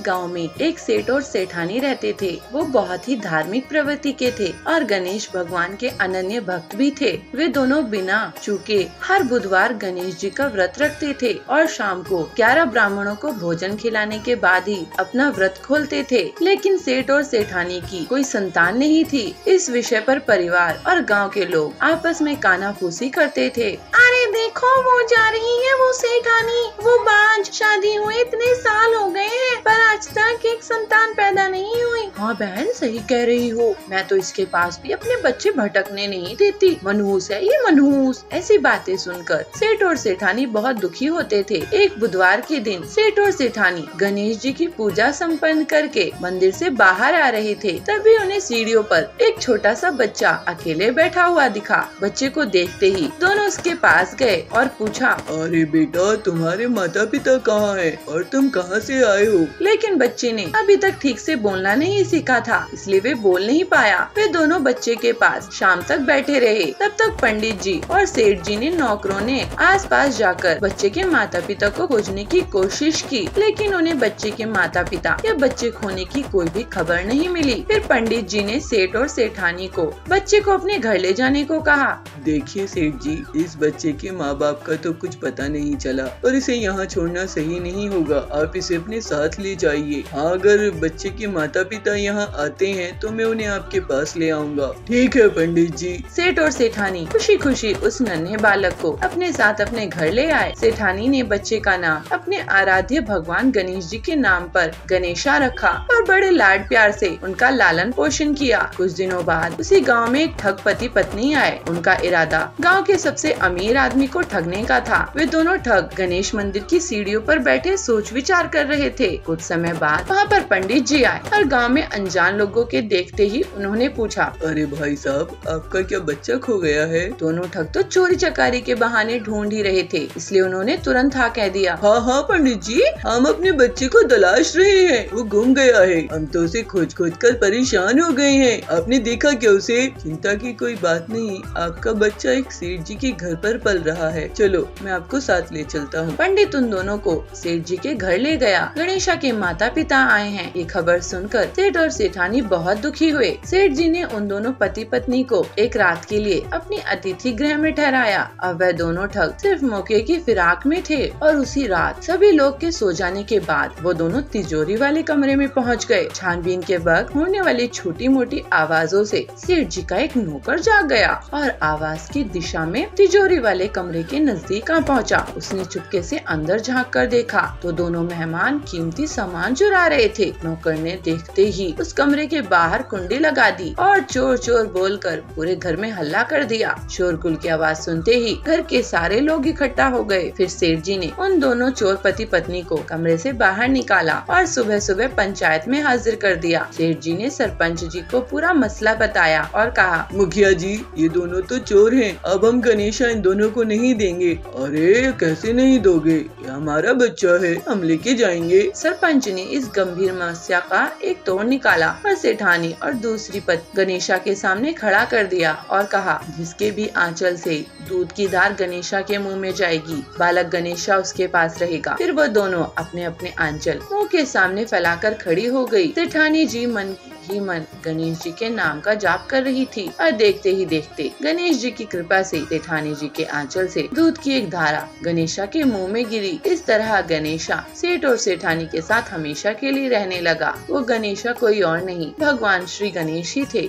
गांव में एक सेठ और सेठानी रहते थे। वो बहुत ही धार्मिक प्रवृत्ति के थे और गणेश भगवान के अनन्य भक्त भी थे। वे दोनों बिना चूके हर बुधवार गणेश जी का व्रत रखते थे और शाम को 11 ब्राह्मणों को भोजन खिलाने के बाद ही अपना व्रत खोलते थे। लेकिन सेठ और सेठानी की कोई संतान नहीं थी। इस विषय पर परिवार और गाँव के लोग आपस में कानाफूसी करते थे। अरे देखो, वो जा रही है वो सेठानी, वो बांझ, शादी हुए इतने साल हो गए हैं पर आज तक एक संतान पैदा नहीं हुई। हाँ बहन, सही कह रही हो, मैं तो इसके पास भी अपने बच्चे भटकने नहीं देती। मनहूस है ये, मनहूस। ऐसी बातें सुनकर सेठ और सेठानी बहुत दुखी होते थे। एक बुधवार के दिन सेठ और सेठानी गणेश जी की पूजा संपन्न करके मंदिर से बाहर आ रहे थे। तभी उन्हें सीढ़ियों पर एक छोटा सा बच्चा अकेले बैठा हुआ दिखा। बच्चे को देखते ही दोनों उसके पास गए और पूछा, अरे बेटा, तुम्हारे माता पिता कहाँ हैं और तुम कहाँ से आए हो? लेकिन बच्चे ने अभी तक ठीक से बोलना नहीं सीखा था, इसलिए वे बोल नहीं पाया। वे दोनों बच्चे के पास शाम तक बैठे रहे। तब तक पंडित जी और सेठ जी ने नौकरों ने आसपास जाकर बच्चे के माता पिता को खोजने की कोशिश की, लेकिन उन्हें बच्चे के माता पिता या बच्चे खोने की कोई भी खबर नहीं मिली। फिर पंडित जी ने सेठ और सेठानी को बच्चे को अपने घर ले जाने को कहा। देखिए सेठ जी, इस बच्चे के माँ बाप का तो कुछ पता नहीं चला और इसे यहाँ छोड़ना सही नहीं होगा। आप इसे अपने साथ ले जाइए। हाँ, अगर बच्चे के माता पिता यहाँ आते हैं तो मैं उन्हें आपके पास ले आऊँगा। ठीक है पंडित जी। सेठ और सेठानी खुशी खुशी उस नन्हे बालक को अपने साथ अपने घर ले आए। सेठानी ने बच्चे का नाम अपने आराध्य भगवान गणेश जी के नाम पर गणेशा रखा और बड़े लाड प्यार से उनका लालन पोषण किया। कुछ दिनों बाद उसी गांव में एक ठग पति पत्नी आए। उनका इरादा गांव के सबसे अमीर आदमी को ठगने का था। वे दोनों ठग गणेश मंदिर की सीढ़ियों पर बैठे सोच विचार कर रहे थे। कुछ समय बाद वहाँ पर पंडित जी आए और गांव में अनजान लोगों के देखते ही उन्होंने पूछा, अरे भाई साहब, आपका क्या बच्चा खो गया है? दोनों ठग तो चोरी चकारी के बहाने ढूंढ ही रहे थे, इसलिए उन्होंने तुरंत हाँ कह दिया। हाँ हाँ पंडित जी, हम अपने बच्चे को तलाश रहे हैं। वो गुम गया है। हम तो उसे खोज खोज कर परेशान हो गए हैं। आपने देखा क्या उसे? चिंता की कोई बात नहीं, आपका बच्चा एक सेठ जी के घर पर पल रहा है। चलो, मैं आपको साथ ले चलता हूँ। पंडित उन दोनों को सेठ जी के घर ले गया। गणेशा के माता पिता आए हैं, ये खबर सुनकर सेठ और सेठानी बहुत दुखी हुए। सेठ जी ने उन दोनों पति पत्नी को एक रात के लिए अपनी अतिथि गृह में ठहराया। अब वह दोनों ठग सिर्फ मौके की फिराक में थे और उसी रात सभी लोग के सो जाने के बाद वो दोनों तिजोरी वाले कमरे में पहुंच गए। छानबीन के वक्त होने वाली छोटी मोटी आवाजों से सेठ जी का एक नौकर जाग गया और आवाज की दिशा में तिजोरी वाले कमरे के नजदीक आ पहुंचा। उसने चुपके से अंदर झांक कर देखा तो दोनों मेहमान कीमती सामान चुरा रहे थे। नौकर ने देखते ही उस कमरे के बाहर कुंडी लगा दी और चोर चोर बोलकर पूरे घर में हल्ला कर दिया। शोरगुल की आवाज सुनते ही घर के सारे लोग इकट्ठा हो गए। फिर सेठ जी ने उन दोनों चोर पति पत्नी को कमरे से बाहर निकाला और सुबह सुबह पंचायत में हाजिर कर दिया। सेठ जी ने सरपंच जी को पूरा मसला बताया और कहा, मुखिया जी, ये दोनों तो चोर हैं। अब हम गणेशा इन दोनों को नहीं देंगे। अरे कैसे नहीं दोगे? ये हमारा बच्चा है, हम लेके जाएंगे। सरपंच ने इस गंभीर समस्या का एक तोड़ निकाला और सेठानी और दूसरी पत्नी गणेशा के सामने खड़ा कर दिया और कहा, जिसके भी आंचल से दूध की धार गणेशा के मुंह में जाएगी, बालक गणेशा उसके पास रहेगा। फिर वो दोनों अपने अपने आंचल मुंह के सामने फैलाकर खड़ी हो गई। सेठानी जी मन ही मन गणेश जी के नाम का जाप कर रही थी और देखते ही देखते गणेश जी की कृपा से सेठानी जी के आंचल से दूध की एक धारा गणेशा के मुंह में गिरी। इस तरह गणेशा सेठ और सेठानी के साथ हमेशा के लिए रहने लगा। वो गणेशा कोई और नहीं, भगवान श्री गणेश ही थे।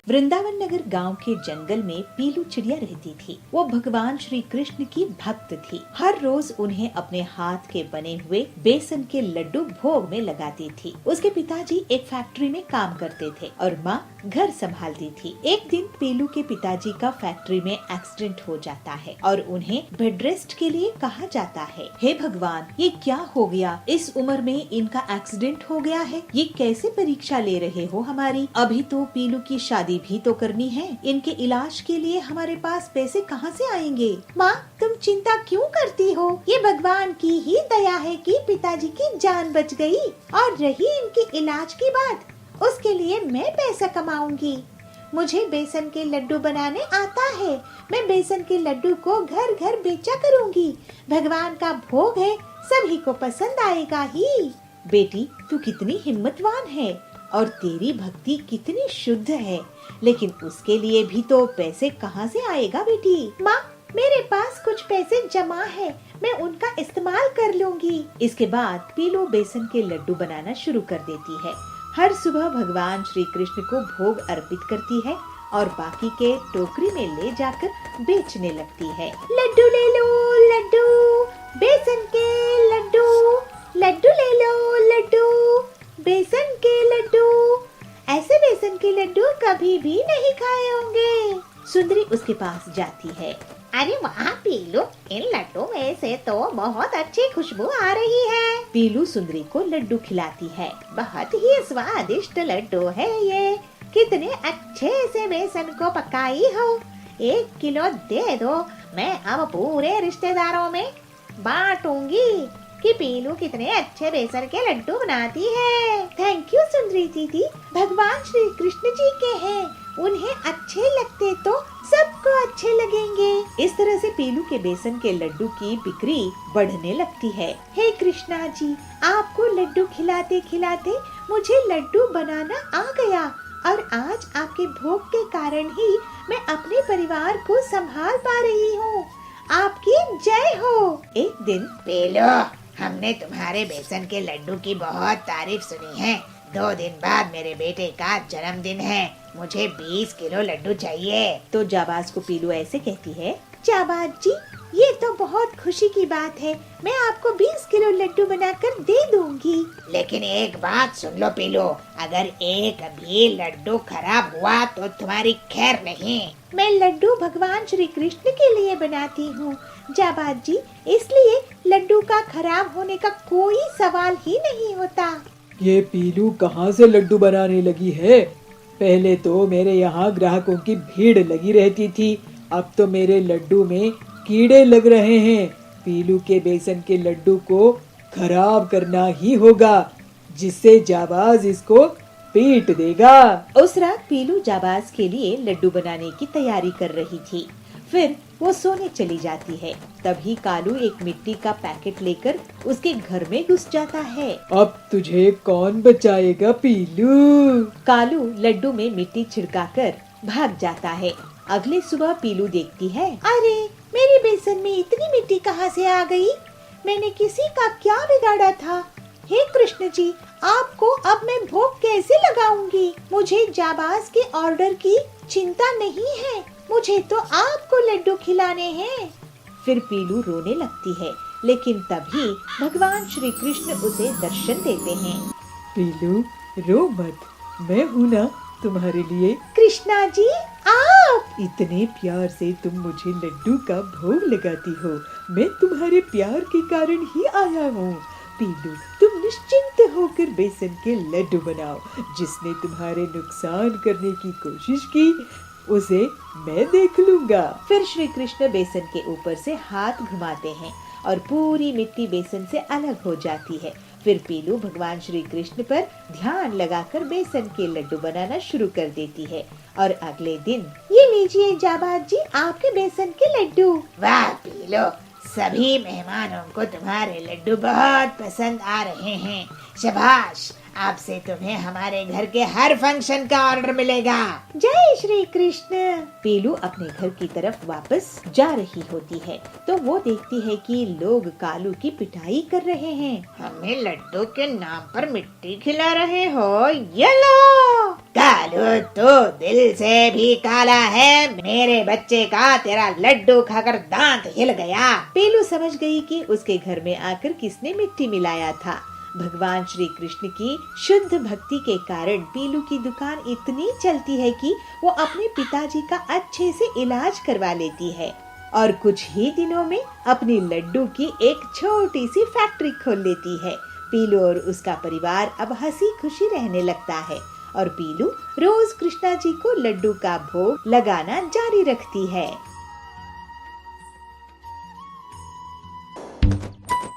वृंदावन नगर गांव के जंगल में पीलू चिड़िया रहती थी। वो भगवान श्री कृष्ण की भक्त थी। हर रोज उन्हें अपने हाथ के बने हुए बेसन के लड्डू भोग में लगाती थी। उसके पिताजी एक फैक्ट्री में काम करते थे और माँ घर संभालती थी। एक दिन पीलू के पिताजी का फैक्ट्री में एक्सीडेंट हो जाता है और उन्हें बेड रेस्ट के लिए कहा जाता है। हे भगवान, ये क्या हो गया? इस उम्र में इनका एक्सीडेंट हो गया है। ये कैसे परीक्षा ले रहे हो हमारी? अभी तो पीलू की शादी भी तो करनी है। इनके इलाज के लिए हमारे पास पैसे कहाँ से आएंगे? माँ, तुम चिंता क्यों करती हो? ये भगवान की ही दया है कि पिताजी की जान बच गई। और रही इनके इलाज की बात, उसके लिए मैं पैसा कमाऊंगी। मुझे बेसन के लड्डू बनाने आता है। मैं बेसन के लड्डू को घर घर बेचा करूंगी। भगवान का भोग है, सभी को पसंद आएगा ही। बेटी, तू कितनी हिम्मतवान है और तेरी भक्ति कितनी शुद्ध है, लेकिन उसके लिए भी तो पैसे कहाँ से आएगा बेटी? माँ, मेरे पास कुछ पैसे जमा है, मैं उनका इस्तेमाल कर लूंगी। इसके बाद पीलू बेसन के लड्डू बनाना शुरू कर देती है। हर सुबह भगवान श्री कृष्ण को भोग अर्पित करती है और बाकी के टोकरी में ले जाकर बेचने लगती है। लड्डू ले लो लड्डू, बेसन के लड्डू, लड्डू ले लो लड्डू, बेसन के लड्डू। ऐसे बेसन के लड्डू कभी भी नहीं खाए होंगे। सुंदरी उसके पास जाती है। अरे वाह पीलू, इन लड्डू में से तो बहुत अच्छी खुशबू आ रही है। पीलू सुंदरी को लड्डू खिलाती है। बहुत ही स्वादिष्ट लड्डू है ये। कितने अच्छे से बेसन को पकाई हो। 1 किलो दे दो, मैं अब पूरे रिश्तेदारों में बांटूंगी कि पीलू कितने अच्छे बेसन के लड्डू बनाती है। थैंक यू सुंदरी दीदी, भगवान श्री कृष्ण जी के हैं, उन्हें अच्छे लगते तो सबको अच्छे लगेंगे। इस तरह से पीलू के बेसन के लड्डू की बिक्री बढ़ने लगती है। हे कृष्णा जी, आपको लड्डू खिलाते खिलाते मुझे लड्डू बनाना आ गया और आज आपके भोग के कारण ही मैं अपने परिवार को संभाल पा रही हूँ। आपकी जय हो। एक दिन पीलू, हमने तुम्हारे बेसन के लड्डू की बहुत तारीफ सुनी है। 2 दिन बाद मेरे बेटे का जन्मदिन है, मुझे 20 किलो लड्डू चाहिए। तो जाबाज को पीलू ऐसे कहती है। जाबाज जी, ये तो बहुत खुशी की बात है, मैं आपको 20 किलो लड्डू बनाकर दे दूंगी। लेकिन एक बात सुन लो पीलू, अगर एक भी लड्डू खराब हुआ तो तुम्हारी खैर नहीं। मैं लड्डू भगवान श्री कृष्ण के लिए बनाती हूँ जाबाज जी, इसलिए लड्डू का खराब होने का कोई सवाल ही नहीं होता। ये पीलू कहाँ से लड्डू बनाने लगी है? पहले तो मेरे यहाँ ग्राहकों की भीड़ लगी रहती थी, अब तो मेरे लड्डू में कीड़े लग रहे हैं। पीलू के बेसन के लड्डू को खराब करना ही होगा, जिससे जाबाज इसको पीट देगा। उस रात पीलू जाबाज के लिए लड्डू बनाने की तैयारी कर रही थी। फिर वो सोने चली जाती है। तभी कालू एक मिट्टी का पैकेट लेकर उसके घर में घुस जाता है। अब तुझे कौन बचाएगा पीलू? कालू लड्डू में मिट्टी छिड़काकर भाग जाता है। अगले सुबह पीलू देखती है, अरे मेरे बेसन में इतनी मिट्टी कहाँ से आ गई? मैंने किसी का क्या बिगाड़ा था? हे कृष्ण जी, आपको अब मैं भोग कैसे लगाऊंगी? मुझे जाबाज के ऑर्डर की चिंता नहीं है, मुझे तो आपको लड्डू खिलाने हैं। फिर पीलू रोने लगती है, लेकिन तभी भगवान श्री कृष्ण उसे दर्शन देते हैं। पीलू रो मत, मैं हूँ ना तुम्हारे लिए। कृष्णा जी, आप इतने प्यार से तुम मुझे लड्डू का भोग लगाती हो, मैं तुम्हारे प्यार के कारण ही आया हूँ। पीलू, तुम निश्चिंत होकर बेसन के लड्डू बनाओ। जिसने तुम्हारे नुकसान करने की कोशिश की उसे मैं देख लूंगा। फिर श्री कृष्ण बेसन के ऊपर से हाथ घुमाते हैं और पूरी मिट्टी बेसन से अलग हो जाती है। फिर पीलू भगवान श्री कृष्ण पर ध्यान लगाकर बेसन के लड्डू बनाना शुरू कर देती है। और अगले दिन, ये लीजिए जाबाज जी, आपके बेसन के लड्डू। वाह पीलू, सभी मेहमानों को तुम्हारे लड्डू बहुत पसंद आ रहे हैं। शाबाश, आपसे तुम्हें हमारे घर के हर फंक्शन का ऑर्डर मिलेगा। जय श्री कृष्ण। पीलू अपने घर की तरफ वापस जा रही होती है तो वो देखती है कि लोग कालू की पिटाई कर रहे हैं। हमें लड्डू के नाम पर मिट्टी खिला रहे हो? ये लो कालू, तो दिल से भी काला है। मेरे बच्चे का तेरा लड्डू खाकर दांत हिल गया। पीलू समझ गई कि उसके घर में आकर किसने मिट्टी मिलाया था। भगवान श्री कृष्ण की शुद्ध भक्ति के कारण पीलू की दुकान इतनी चलती है कि वो अपने पिताजी का अच्छे से इलाज करवा लेती है और कुछ ही दिनों में अपनी लड्डू की एक छोटी सी फैक्ट्री खोल लेती है। पीलू और उसका परिवार अब हंसी खुशी रहने लगता है और पीलू रोज कृष्णा जी को लड्डू का भोग लगाना जारी रखती है।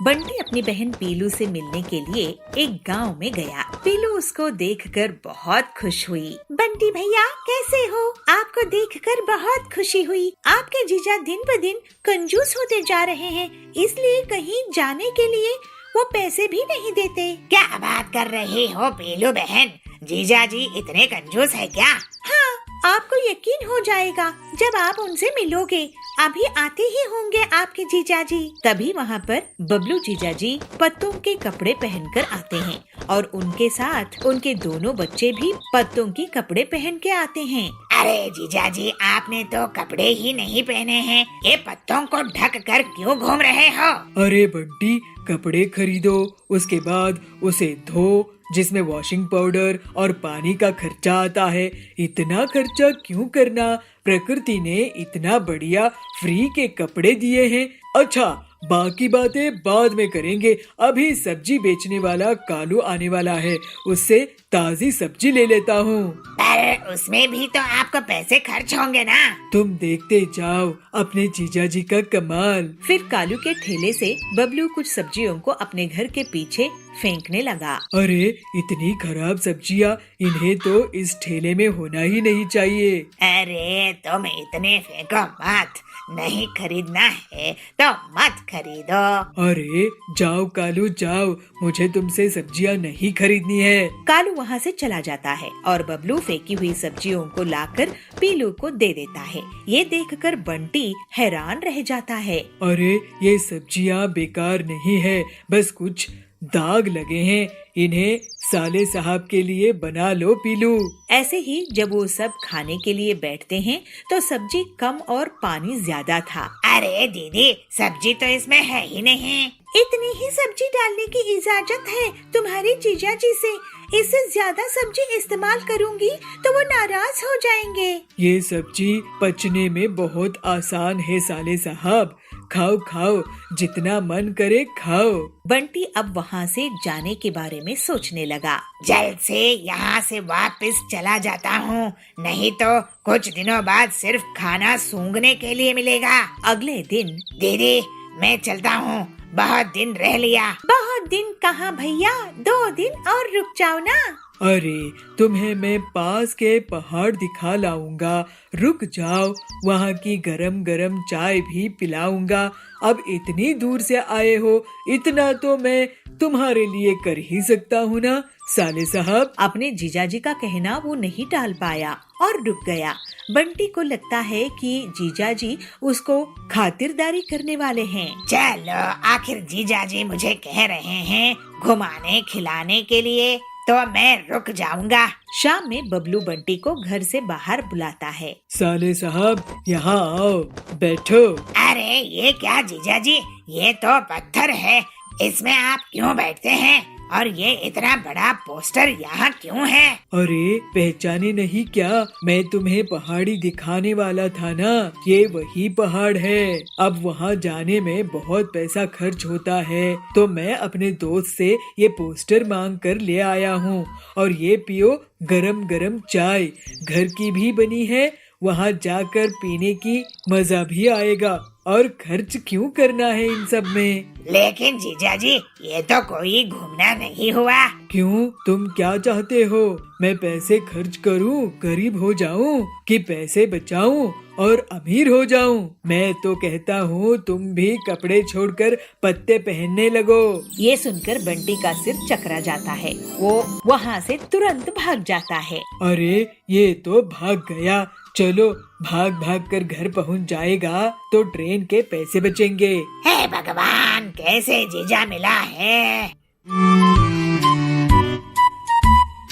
बंटी अपनी बहन पीलू से मिलने के लिए एक गांव में गया। पीलू उसको देखकर बहुत खुश हुई। बंटी भैया कैसे हो? आपको देखकर बहुत खुशी हुई। आपके जीजा दिन ब दिन कंजूस होते जा रहे हैं, इसलिए कहीं जाने के लिए वो पैसे भी नहीं देते। क्या बात कर रही हो पीलू बहन, जीजा जी इतने कंजूस है क्या? हाँ, आपको यकीन हो जाएगा जब आप उनसे मिलोगे। अभी आते ही होंगे आपके जीजा जी। तभी वहाँ पर बबलू जीजा जी पत्तों के कपड़े पहनकर आते हैं और उनके साथ उनके दोनों बच्चे भी पत्तों के कपड़े पहन के आते हैं। अरे जीजा जी, आपने तो कपड़े ही नहीं पहने हैं, ये पत्तों को ढक कर क्यों घूम रहे हो? अरे बंटी, कपड़े खरीदो, उसके बाद उसे धो, जिसमें वॉशिंग पाउडर और पानी का खर्चा आता है। इतना खर्चा क्यों करना? प्रकृति ने इतना बढ़िया फ्री के कपड़े दिए हैं। अच्छा, बाकी बातें बाद में करेंगे। अभी सब्जी बेचने वाला कालू आने वाला है, उससे ताजी सब्जी ले लेता हूँ। पर उसमें भी तो आपको पैसे खर्च होंगे ना? तुम देखते जाओ अपने जीजा जी का कमाल। फिर कालू के ठेले से बबलू कुछ सब्जियों को अपने घर के पीछे फेंकने लगा। अरे इतनी खराब सब्जियाँ, इन्हें तो इस ठेले में होना ही नहीं चाहिए। अरे तुम इतने फेंको मत, नहीं खरीदना है तो मत खरीदो। अरे जाओ कालू जाओ, मुझे तुमसे सब्जियाँ नहीं खरीदनी है। कालू वहाँ से चला जाता है और बबलू फेंकी हुई सब्जियों को लाकर पीलू को दे देता है। ये देखकर बंटी हैरान रह जाता है। अरे ये सब्जियाँ बेकार नहीं है, बस कुछ दाग लगे हैं, इन्हें साले साहब के लिए बना लो पीलू। ऐसे ही जब वो सब खाने के लिए बैठते हैं तो सब्जी कम और पानी ज्यादा था। अरे दीदी, सब्जी तो इसमें है ही नहीं। इतनी ही सब्जी डालने की इजाजत है तुम्हारे जीजा जी से। इससे ज्यादा सब्जी इस्तेमाल करूंगी तो वो नाराज हो जाएंगे। ये सब्जी पचने में बहुत आसान है साले साहब, खाओ खाओ, जितना मन करे खाओ। बंटी अब वहाँ से जाने के बारे में सोचने लगा। जल्द से यहाँ से वापस चला जाता हूँ, नहीं तो कुछ दिनों बाद सिर्फ खाना सूंघने के लिए मिलेगा। अगले दिन दीदी मैं चलता हूँ, बहुत दिन रह लिया। बहुत दिन कहाँ भैया, 2 दिन और रुक जाओ ना। अरे तुम्हें मैं पास के पहाड़ दिखा लाऊंगा, रुक जाओ, वहाँ की गरम गरम चाय भी पिलाऊंगा। अब इतनी दूर से आए हो, इतना तो मैं तुम्हारे लिए कर ही सकता हूँ ना साले साहब। अपने जीजाजी का कहना वो नहीं टाल पाया और रुक गया। बंटी को लगता है कि जीजाजी उसको खातिरदारी करने वाले हैं। चलो, आखिर जीजाजी मुझे कह रहे हैं घुमाने खिलाने के लिए, तो मैं रुक जाऊंगा। शाम में बबलू बंटी को घर से बाहर बुलाता है। साले साहब यहाँ आओ, बैठो। अरे ये क्या जीजाजी, ये तो पत्थर है, इसमें आप क्यों बैठते हैं? और ये इतना बड़ा पोस्टर यहाँ क्यों है? अरे पहचाने नहीं क्या, मैं तुम्हें पहाड़ी दिखाने वाला था ना, ये वही पहाड़ है। अब वहाँ जाने में बहुत पैसा खर्च होता है, तो मैं अपने दोस्त से ये पोस्टर मांग कर ले आया हूँ। और ये पियो गरम गरम चाय, घर की भी बनी है, वहाँ जाकर पीने की मजा भी आएगा। और खर्च क्यों करना है इन सब में? लेकिन जीजाजी ये तो कोई घूमना नहीं हुआ। क्यों, तुम क्या चाहते हो? मैं पैसे खर्च करूं, गरीब हो जाऊं, कि पैसे बचाऊं और अमीर हो जाऊं? मैं तो कहता हूँ तुम भी कपड़े छोड़कर पत्ते पहनने लगो। ये सुनकर बंटी का सिर चकरा जाता है, वो वहाँ से तुरंत भाग जाता है। अरे ये तो भाग गया, चलो भाग भाग कर घर पहुँच जाएगा तो ट्रेन के पैसे बचेंगे। हे भगवान, कैसे जीजा मिला है।